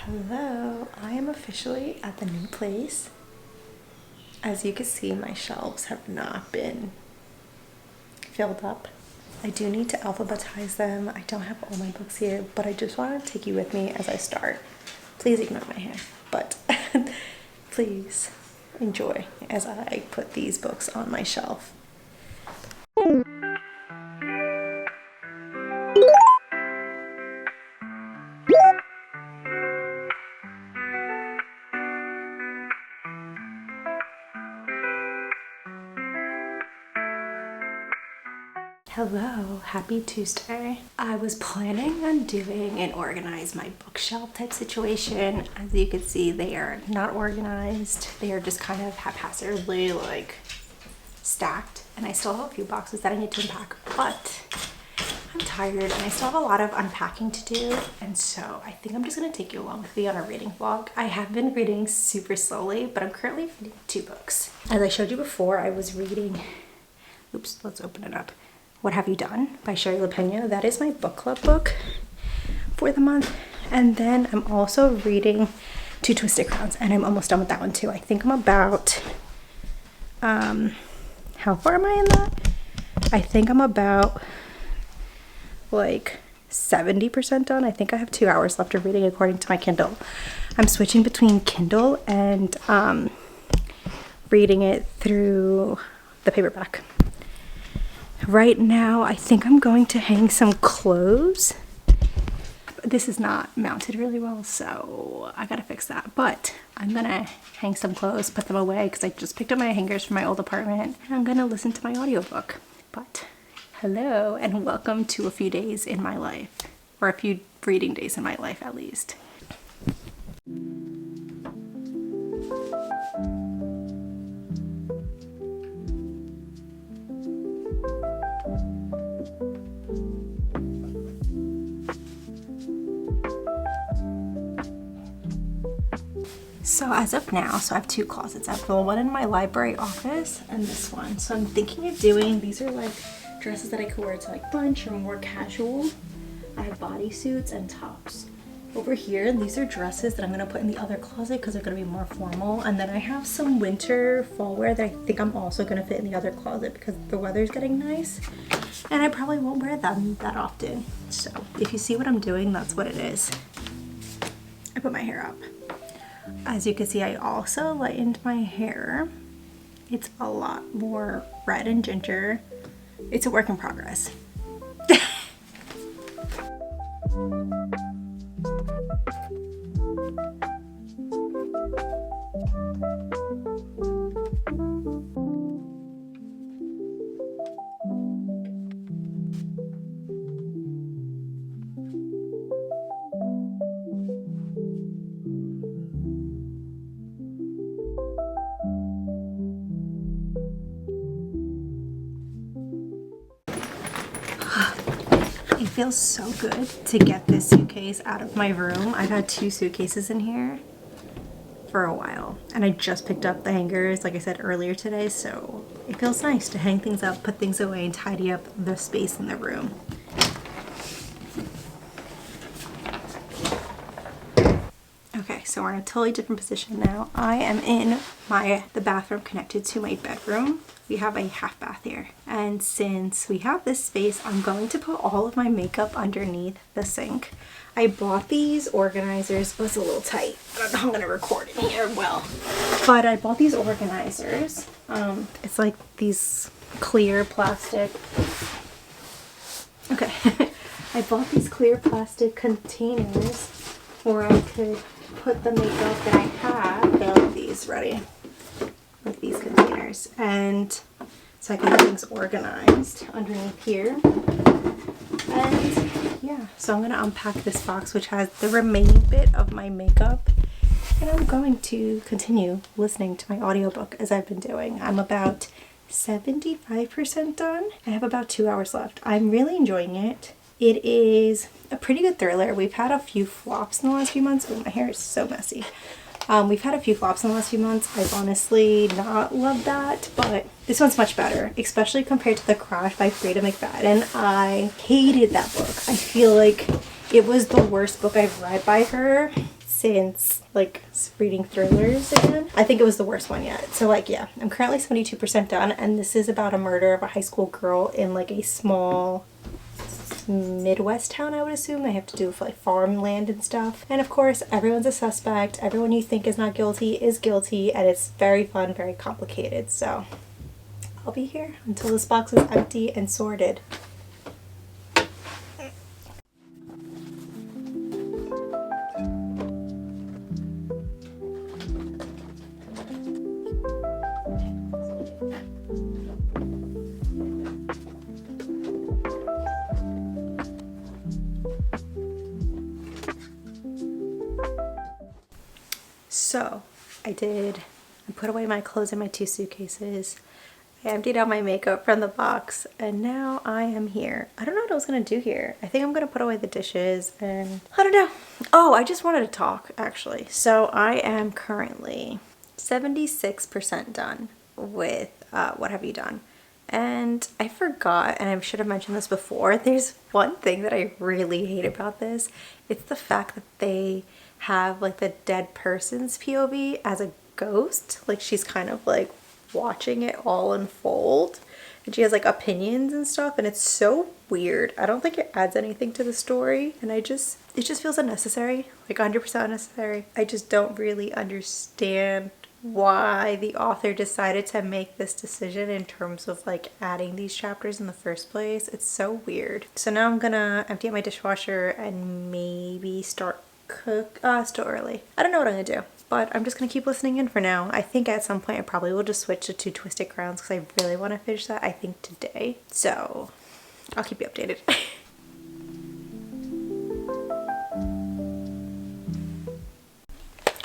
Hello, I am officially at the new place. As you can see, my shelves have not been filled up. I do need to alphabetize them. I don't have all my books here, but I just want to take you with me as I start. Please ignore my hair, but please enjoy as I put these books on my shelf. Hello, happy Tuesday. I was planning on doing an organize my bookshelf type situation. As you can see, they are not organized. They are just kind of haphazardly like stacked. And I still have a few boxes that I need to unpack, but I'm tired and I still have a lot of unpacking to do. And so I think I'm just gonna take you along with me on a reading vlog. I have been reading super slowly, but I'm currently reading 2 books. As I showed you before, I was reading, oops, let's open it up. What Have You Done by Shari. That is my book club book for the month. And then I'm also reading Two Twisted Crowns, and I'm almost done with that one too. I think I'm about, how far am I in that? I think I'm about like 70% done. I think I have 2 hours left of reading according to my Kindle. I'm switching between Kindle and reading it through the paperback. Right now, I think I'm going to hang some clothes. This is not mounted really well, so I gotta fix that. But I'm gonna hang some clothes, put them away, because I just picked up my hangers from my old apartment. And I'm gonna listen to my audiobook. But hello, and welcome to a few days in my life. Or a few reading days in my life, at least. So as of now, I have 2 closets. I have the one in my library office and this one. So I'm thinking of doing, these are like dresses that I could wear to like brunch or more casual. I have bodysuits and tops. Over here, these are dresses that I'm gonna put in the other closet because they're gonna be more formal. And then I have some winter fall wear that I think I'm also gonna fit in the other closet because the weather's getting nice. And I probably won't wear them that often. So if you see what I'm doing, that's what it is. I put my hair up. As you can see, I also lightened my hair. It's a lot more red and ginger. It's a work in progress. It feels so good to get this suitcase out of my room. I've had 2 suitcases in here for a while, and I just picked up the hangers, like I said earlier today, so it feels nice to hang things up, put things away, and tidy up the space in the room. Okay, so we're in a totally different position now. I am in the bathroom connected to my bedroom. We have a half bath here. And since we have this space, I'm going to put all of my makeup underneath the sink. I bought these organizers. Oh, it's a little tight. I don't know how I'm gonna record in here well. But I bought these organizers. It's like these clear plastic. Okay. I bought these clear plastic containers where I could put the makeup that I have. They're like these, ready? With these containers, and so I can have things organized underneath here. And yeah, so I'm gonna unpack this box which has the remaining bit of my makeup, and I'm going to continue listening to my audiobook as I've been doing. I'm about 75% done. I have about 2 hours left. I'm really enjoying it. It is a pretty good thriller. We've had a few flops in the last few months. Oh, my hair is so messy. We've had a few flops in the last few months. I've honestly not loved that, but this one's much better, especially compared to The Crash by Freda McFadden. I hated that book. I feel like it was the worst book I've read by her since like reading thrillers again. I think it was the worst one yet. So like, yeah, I'm currently 72% done, and this is about a murder of a high school girl in like a small Midwest town, I would assume. They have to do with like farmland and stuff. And of course, everyone's a suspect. Everyone you think is not guilty is guilty, and it's very fun, very complicated. So I'll be here until this box is empty and sorted. So I put away my clothes in my 2 suitcases. I emptied out my makeup from the box, and now I am here. I don't know what I was gonna do here. I think I'm gonna put away the dishes, and I don't know. Oh, I just wanted to talk actually. So I am currently 76% done with What Have You Done? And I forgot, and I should have mentioned this before, there's one thing that I really hate about this. It's the fact that they have like the dead person's POV as a ghost. Like she's kind of like watching it all unfold, and she has like opinions and stuff, and it's so weird. I don't think it adds anything to the story, and it just feels unnecessary, like 100% unnecessary. I just don't really understand why the author decided to make this decision in terms of like adding these chapters in the first place. It's so weird. So now I'm gonna empty out my dishwasher and maybe start still early. I don't know what I'm gonna do, but I'm just gonna keep listening in for now. I think at some point I probably will just switch to 2 Twisted Crowns because I really want to finish that, I think today. So I'll keep you updated.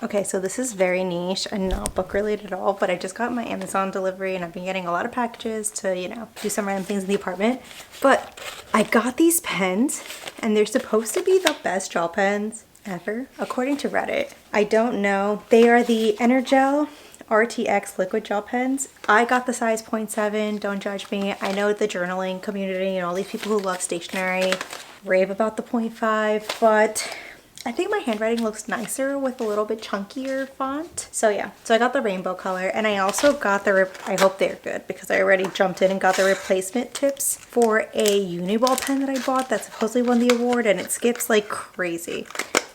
Okay, so this is very niche and not book related at all, but I just got my Amazon delivery and I've been getting a lot of packages to, you know, do some random things in the apartment. But I got these pens, and they're supposed to be the best gel pens ever, according to Reddit. I don't know. They are the Energel RTX liquid gel pens. I got the size 0.7, don't judge me. I know the journaling community and all these people who love stationery rave about the 0.5, but I think my handwriting looks nicer with a little bit chunkier font. So yeah, so I got the rainbow color, and I also got I hope they're good because I already jumped in and got the replacement tips for a Uniball pen that I bought that supposedly won the award, and it skips like crazy.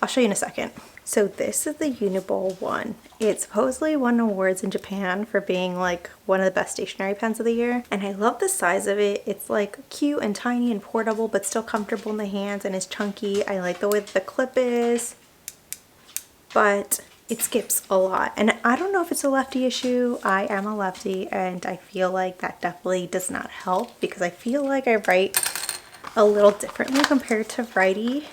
I'll show you in a second. So this is the Uniball one. It supposedly won awards in Japan for being like one of the best stationery pens of the year. And I love the size of it. It's like cute and tiny and portable, but still comfortable in the hands, and it's chunky. I like the way that the clip is, but it skips a lot. And I don't know if it's a lefty issue. I am a lefty, and I feel like that definitely does not help because I feel like I write a little differently compared to righty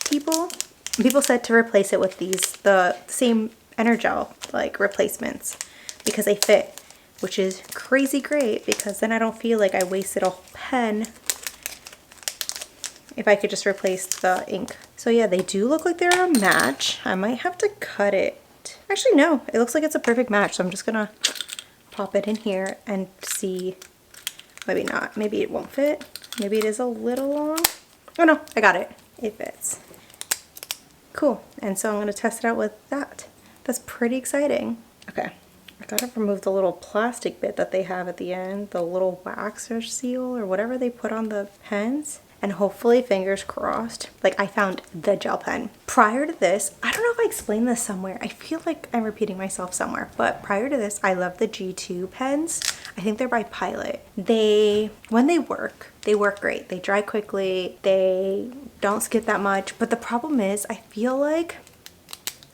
people. People said to replace it with these, the same Energel like replacements, because they fit, which is crazy great because then I don't feel like I wasted a whole pen if I could just replace the ink. So yeah, they do look like they're a match. I might have to cut it. Actually, no, it looks like it's a perfect match. So I'm just gonna pop it in here and see. Maybe not. Maybe it won't fit. Maybe it is a little long. Oh no, I got it. It fits. Cool. And so I'm going to test it out with that. That's pretty exciting. Okay. I gotta remove the little plastic bit that they have at the end, the little wax or seal or whatever they put on the pens. And hopefully, fingers crossed, like I found the gel pen. Prior to this, I don't know if I explained this somewhere. I feel like I'm repeating myself somewhere. But prior to this, I love the G2 pens. I think they're by Pilot. When they work great. They dry quickly. They don't skip that much. But the problem is, I feel like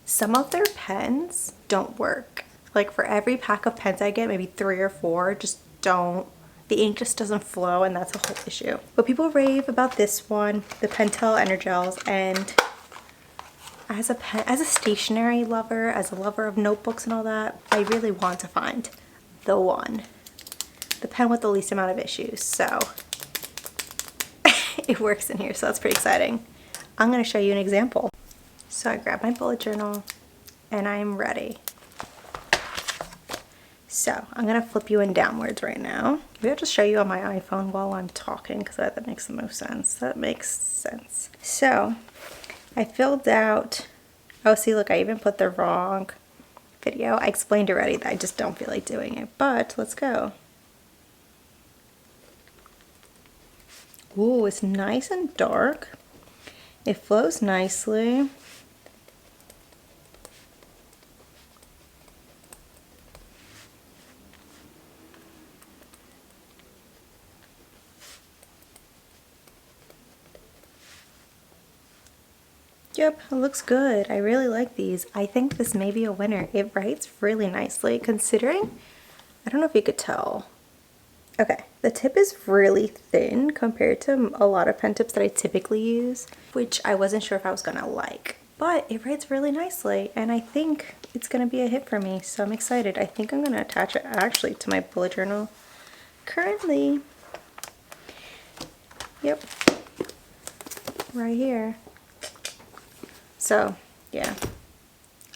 some of their pens don't work. Like for every pack of pens I get, maybe 3 or 4 just don't. The ink just doesn't flow, and that's a whole issue. But people rave about this one, the Pentel Energels, and as a stationery lover, as a lover of notebooks and all that, I really want to find the one. The pen with the least amount of issues, so it works in here, so that's pretty exciting. I'm going to show you an example. So I grabbed my bullet journal, and I'm ready. So I'm going to flip you in downwards right now. Maybe I'll just show you on my iPhone while I'm talking because that makes the most sense. That makes sense. So I filled out Oh, see, look, I even put the wrong video. I explained already that I just don't feel like doing it, but let's go. Ooh, it's nice and dark. It flows nicely. Yep, it looks good. I really like these. I think this may be a winner. It writes really nicely considering, I don't know if you could tell. Okay, the tip is really thin compared to a lot of pen tips that I typically use, which I wasn't sure if I was gonna like. But it writes really nicely, and I think it's gonna be a hit for me, so I'm excited. I think I'm gonna attach it actually to my bullet journal currently. Yep, right here. So, yeah,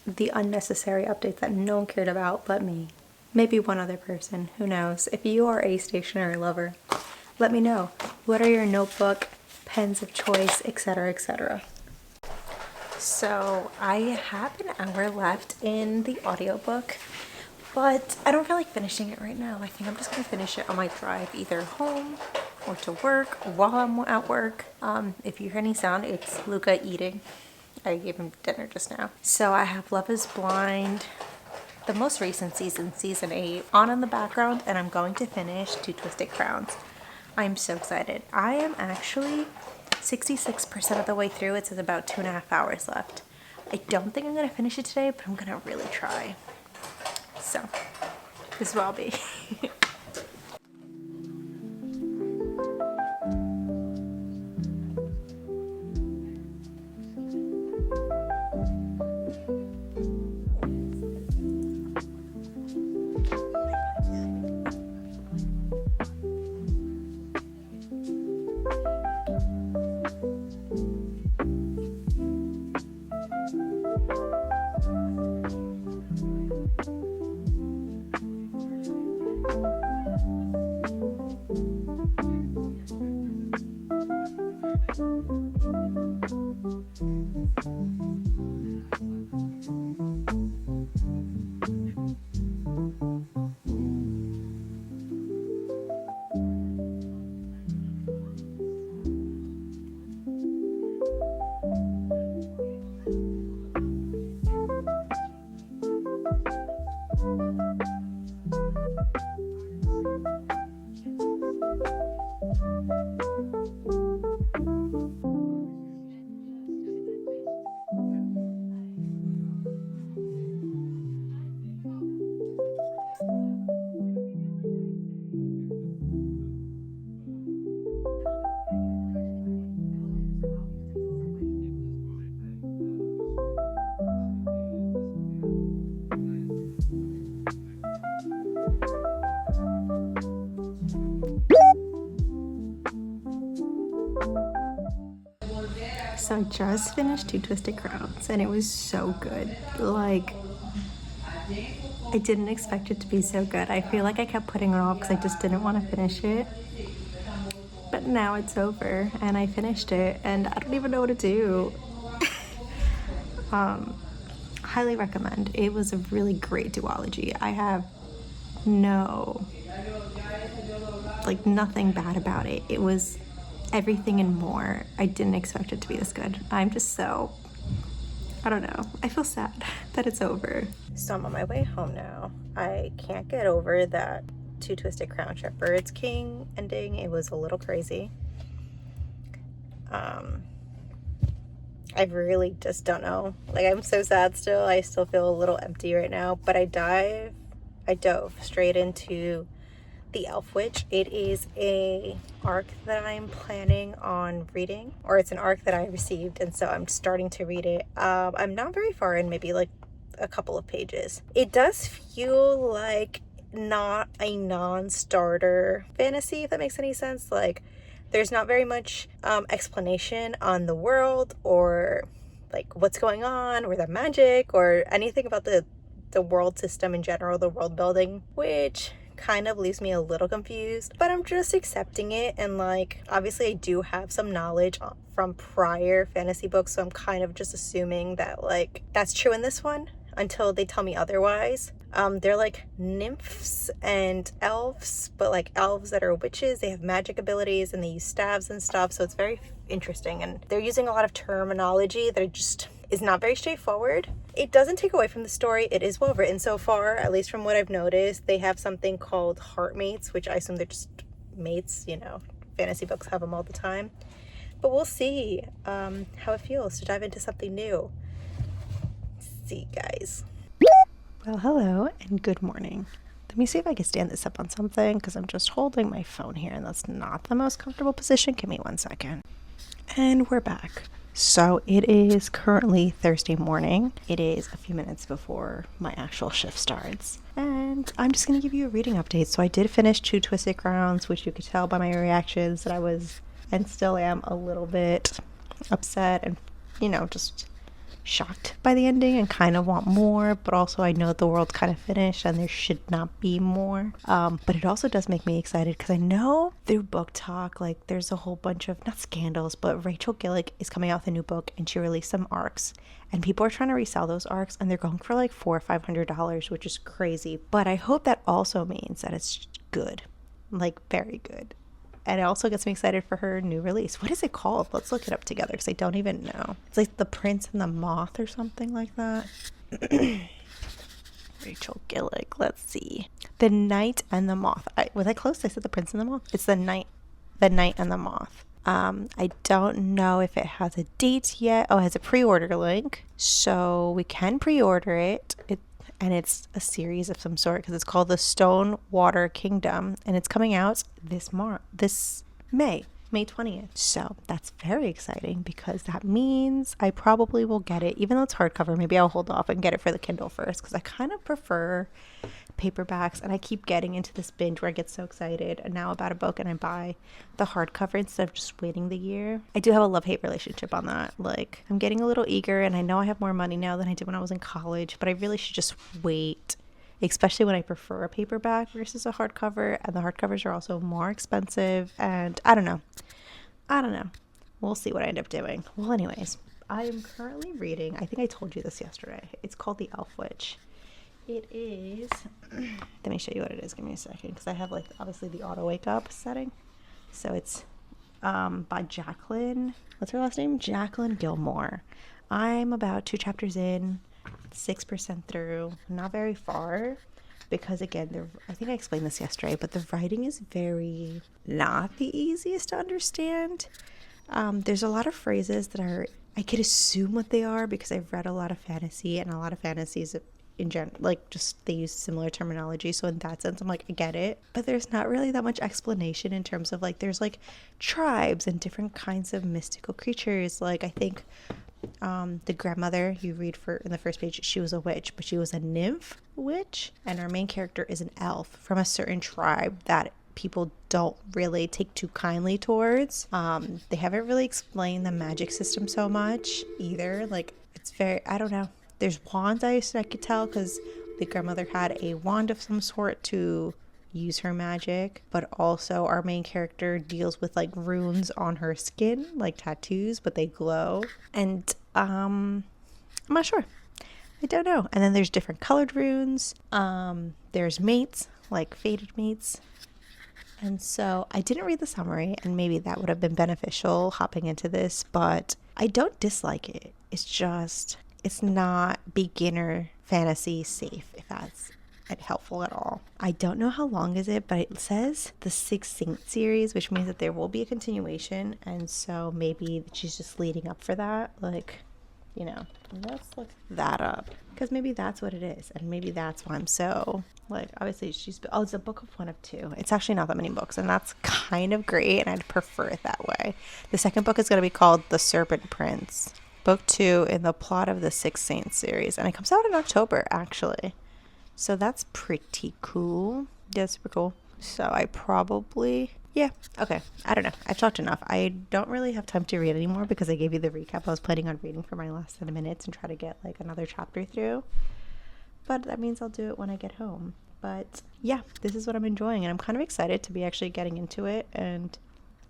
the unnecessary updates that no one cared about but me. Maybe one other person, who knows. If you are a stationery lover, let me know. What are your notebook, pens of choice, etc., etc.? So I have an hour left in the audiobook, but I don't feel like finishing it right now. I think I'm just gonna finish it on my drive, either home or to work while I'm at work. If you hear any sound, it's Luca eating. I gave him dinner just now. So I have Love is Blind, the most recent season, season 8, on in the background, and I'm going to finish Two Twisted Crowns. I'm so excited. I am actually 66% of the way through. It says about 2.5 hours left. I don't think I'm gonna finish it today, but I'm gonna really try. So this is where I'll be. So I just finished Two Twisted Crowns and it was so good. Like, I didn't expect it to be so good. I feel like I kept putting it off because I just didn't want to finish it. But now it's over and I finished it and I don't even know what to do. Highly recommend. It was a really great duology. I have nothing bad about it. It was everything and more. I didn't expect it to be this good. I'm just so, I don't know. I feel sad that it's over. So I'm on my way home now. I can't get over that Two Twisted Crown Shepherd's King ending. It was a little crazy. I really just don't know. Like, I'm so sad still. I still feel a little empty right now, but I dove straight into The Elf Witch. It is a arc that I'm planning on reading, or it's an arc that I received, and so I'm starting to read it. I'm not very far in, maybe like a couple of pages. It does feel like not a non-starter fantasy, if that makes any sense. Like, there's not very much explanation on the world or like what's going on or the magic or anything about the world system in general, the world building, which kind of leaves me a little confused, but I'm just accepting it. And like, obviously I do have some knowledge from prior fantasy books, so I'm kind of just assuming that like that's true in this one until they tell me otherwise. They're like nymphs and elves, but like elves that are witches. They have magic abilities and they use staves and stuff, so it's very interesting. And they're using a lot of terminology that just is not very straightforward. It doesn't take away from the story. It is well written so far, at least from what I've noticed. They have something called heartmates, which I assume they're just mates, you know, fantasy books have them all the time. But we'll see how it feels to dive into something new. See, guys. Well, hello and good morning. Let me see if I can stand this up on something, because I'm just holding my phone here and that's not the most comfortable position. Give me 1 second. And we're back. So it is currently Thursday morning. It is a few minutes before my actual shift starts. And I'm just going to give you a reading update. So I did finish Two Twisted Crowns, which you could tell by my reactions that I was and still am a little bit upset and, you know, just shocked by the ending and kind of want more, but also I know the world's kind of finished and there should not be more. But it also does make me excited because I know through book talk, like there's a whole bunch of, not scandals, but Rachel Gillig is coming out with a new book and she released some arcs and people are trying to resell those arcs and they're going for like $400 or $500, which is crazy. But I hope that also means that it's good, like very good. And it also gets me excited for her new release. What is it called? Let's look it up together because I don't even know. It's like The Prince and the Moth or something like that. Rachel Gillig. Let's see. The Knight and the Moth. Was I close? I said The Prince and the Moth. It's The Knight and the Moth. I don't know if it has a date yet. Oh, it has a pre-order link. So we can pre-order it. And it's a series of some sort because it's called The Stone Water Kingdom and it's coming out this May 20th. So that's very exciting because that means I probably will get it, even though it's hardcover. Maybe I'll hold off and get it for the Kindle first because I kind of prefer paperbacks and I keep getting into this binge where I get so excited and now about a book and I buy the hardcover instead of just waiting the year. I do have a love-hate relationship on that. Like, I'm getting a little eager and I know I have more money now than I did when I was in college, but I really should just wait, especially when I prefer a paperback versus a hardcover, and the hardcovers are also more expensive and I don't know. We'll see what I end up doing. Well, anyways, I am currently reading, I think I told you this yesterday. It's called The Elf Witch. It is, let me show you what it is. Give me a second because I have like obviously the auto wake up setting. So it's by Jacquelyn. What's her last name? Jacquelyn Gilmore. I'm about 2 chapters in, 6% through, not very far because again, I think I explained this yesterday, but the writing is very not the easiest to understand. There's a lot of phrases that I could assume what they are because I've read a lot of fantasy and a lot of fantasies in general, like just they use similar terminology, so in that sense I'm like I get it, but there's not really that much explanation in terms of like there's like tribes and different kinds of mystical creatures. Like I think the grandmother you read for in the first page, she was a witch, but she was a nymph witch, and our main character is an elf from a certain tribe that people don't really take too kindly towards. They haven't really explained the magic system so much either. Like it's very, I don't know. There's wands I could tell because the grandmother had a wand of some sort to use her magic, but also our main character deals with like runes on her skin, like tattoos, but they glow. And I'm not sure. I don't know. And then there's different colored runes. There's mates, like fated mates. And so I didn't read the summary, and maybe that would have been beneficial hopping into this, but I don't dislike it. It's just, it's not beginner fantasy safe, if that's helpful at all. I don't know how long is it, but it says the Six Saint series, which means that there will be a continuation, and so maybe she's just leading up for that. Like, you know, let's look that up because maybe that's what it is, and maybe that's why I'm so like, obviously it's a book of 1 of 2. It's actually not that many books, and that's kind of great, and I'd prefer it that way. The second book is going to be called The Serpent Prince, book 2 in the plot of the Six Saints series, and it comes out in October actually, so that's pretty cool. Yeah, super cool. So I probably, yeah, okay, I don't know, I've talked enough. I don't really have time to read anymore because I gave you the recap I was planning on reading for my last 10 minutes and try to get like another chapter through, but that means I'll do it when I get home. But yeah, this is what I'm enjoying, and I'm kind of excited to be actually getting into it. And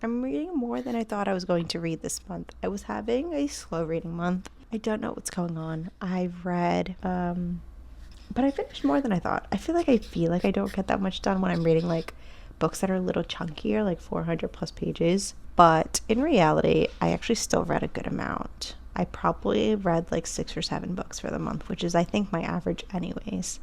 I'm reading more than I thought I was going to read this month. I was having a slow reading month. I don't know what's going on. I've read, but I finished more than I thought. I feel like I don't get that much done when I'm reading like books that are a little chunkier, like 400 plus pages. But in reality, I actually still read a good amount. I probably read like 6 or 7 books for the month, which is I think my average anyways.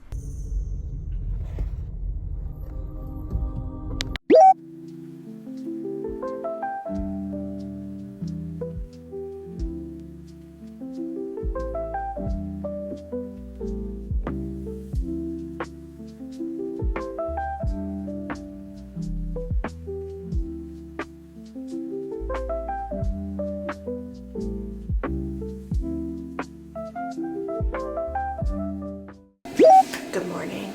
Good morning.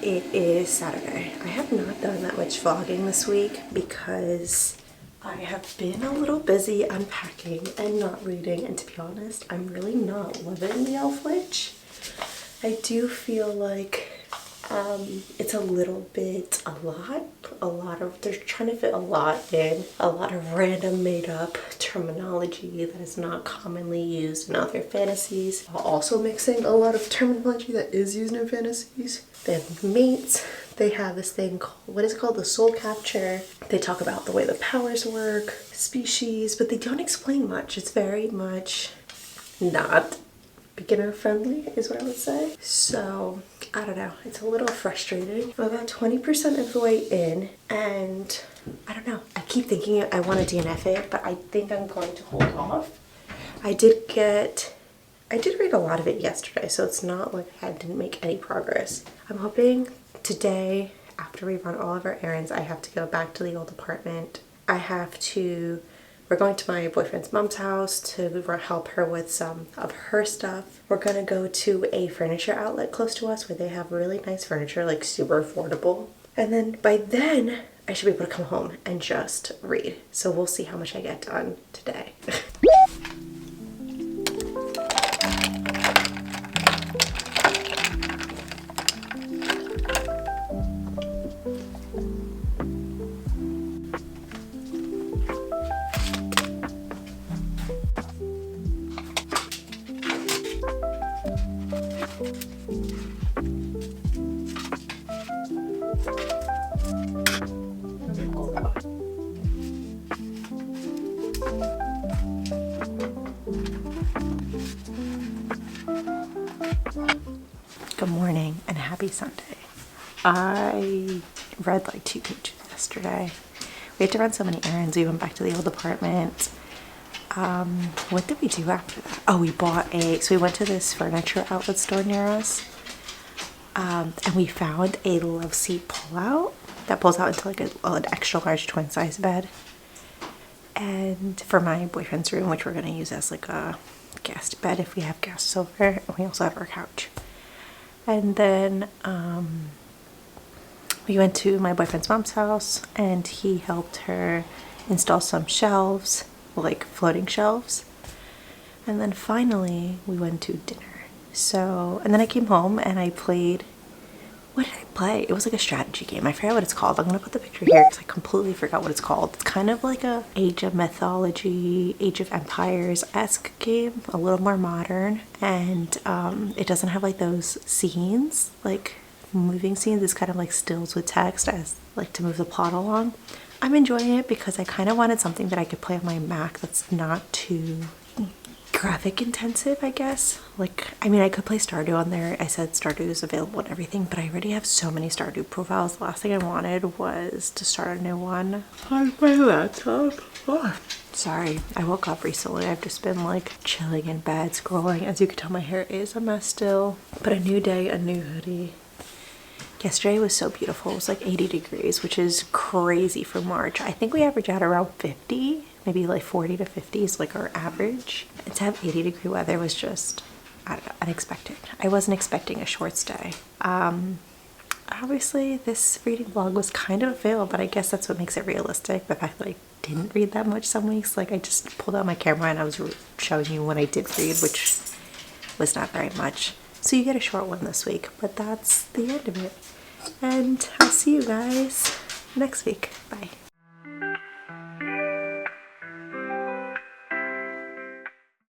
It is Saturday. I have not done that much vlogging this week because I have been a little busy unpacking and not reading, and to be honest, I'm really not loving the Elf Witch. I do feel like it's a little bit a lot of, they're trying to fit a lot in, a lot of random made up terminology that is not commonly used in other fantasies, while also mixing a lot of terminology that is used in fantasies. They have mates, they have this thing called, what is it called, the soul capture. They talk about the way the powers work, species, but they don't explain much. It's very much not beginner friendly is what I would say. So I don't know, it's a little frustrating. I'm about 20% of the way in, and I don't know, I keep thinking I want to DNF it, but I think I'm going to hold off. I did read a lot of it yesterday, so it's not like I didn't make any progress. I'm hoping today, after we run all of our errands, I have to go back to the old apartment. We're going to my boyfriend's mom's house to help her with some of her stuff. We're gonna go to a furniture outlet close to us where they have really nice furniture, like super affordable. And then by then, I should be able to come home and just read. So we'll see how much I get done today. Good morning and happy Sunday. I read like 2 pages yesterday. We had to run so many errands. We went back to the old apartment. What did we do after that? Oh, we went to this furniture outlet store near us. And we found a love seat pull-out that pulls out into like an extra large twin size bed. And for my boyfriend's room, which we're going to use as like a guest bed if we have guests over. And we also have our couch. And then we went to my boyfriend's mom's house and he helped her install some shelves, like floating shelves. And then finally we went to dinner. And then I came home and I played, what did I play? It was like a strategy game. I forgot what it's called. I'm gonna put the picture here because I completely forgot what it's called. It's kind of like a Age of Mythology, Age of Empires-esque game, a little more modern. And it doesn't have like those scenes, like moving scenes. It's kind of like stills with text as like to move the plot along. I'm enjoying it because I kind of wanted something that I could play on my Mac that's not too graphic intensive, I guess. Like, I mean, I could play Stardew on there. I said Stardew is available and everything, but I already have so many Stardew profiles. The last thing I wanted was to start a new one on my laptop. Oh, sorry, I woke up recently. I've just been like chilling in bed, scrolling. As you can tell, my hair is a mess still, but a new day, a new hoodie. Yesterday was so beautiful. It was like 80 degrees, which is crazy for March. I think we average out around 50, maybe like 40 to 50 is like our average. And to have 80-degree weather was just, I don't know, unexpected. I wasn't expecting a short stay. Obviously, this reading vlog was kind of a fail, but I guess that's what makes it realistic. The fact that I didn't read that much some weeks. Like, I just pulled out my camera and I was showing you when I did read, which was not very much. So you get a short one this week, but that's the end of it. and I'll see you guys next week. Bye.